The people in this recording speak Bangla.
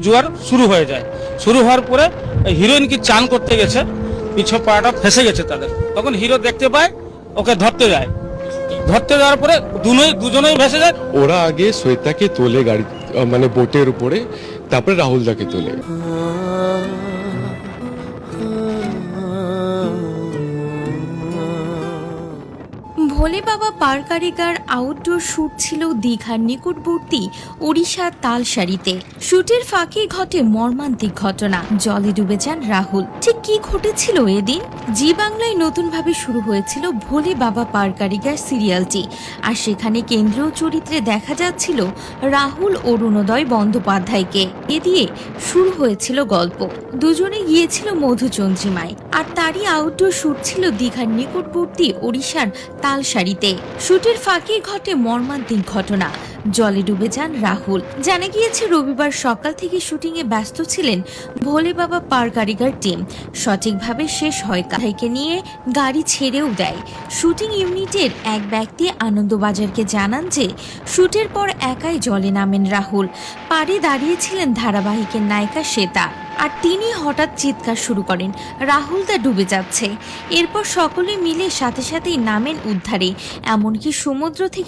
জোয়ার শুরু হয়ে যায়। শুরু হওয়ার পরে হিরোইন কি চান করতে গেছে, পিছু পাটা ফেসে গেছে তাদের। তখন হিরো দেখতে পায়, ওকে ধরতে যায়। ধরতে যাওয়ার পরে দুজনেই ভেসে যায়। ওরা আগে শ্বেতাকে তোলে গাড়ি মানে বোটের উপরে, তারপরে রাহুলদাকে তোলে। ভোলে বাবা পার কারিগর আউটডোর শুট ছিল দীঘার নিকটবর্তী ওড়িশার তালসারিতে। শুটের ফাঁকে ঘটে মর্মান্তিক ঘটনা, জলে ডুবে যান রাহুল। ঠিক কি ঘটেছিল এদিন? জি বাংলায় নতুনভাবে শুরু হয়েছিল ভোলে বাবা পার কারিগর সিরিয়ালটি, আর সেখানে কেন্দ্রীয় চরিত্রে দেখা যাচ্ছিল রাহুল অরুণোদয় বন্দ্যোপাধ্যায়কে। এ দিয়ে শুরু হয়েছিল গল্প। দুজনে গিয়েছিল মধুচন্দ্রিমায়, আর তারই আউটডোর শুট ছিল দীঘার নিকটবর্তী ওড়িশার তালসারিতে। শুটের ফাঁকে ঘটে মর্মান্তিক ঘটনা, জলে ডুবে যান রাহুল। জানা গিয়েছে রবিবার সকাল থেকে শুটিং এ ব্যস্ত ছিলেন ভোলে বাবা পার কারিগর টিম। সঠিকভাবে শেষ হয় কাহিকে নিয়ে গাড়ি ছেড়েও দেয়। শুটিং ইউনিটের এক ব্যক্তি আনন্দবাজারকে জানান যে শুটের পর একাই জলে নামেন রাহুল। পাড়ে দাঁড়িয়েছিলেন ধারাবাহিকের নায়িকা শ্বেতা, আর তিনি হঠাৎ চিৎকার শুরু করেন, রাহুল দা ডুবে যাচ্ছে। এরপর সকলে মিলে সাথে সাথেই নামেন উদ্ধারে, এমনকি সমুদ্র থেকে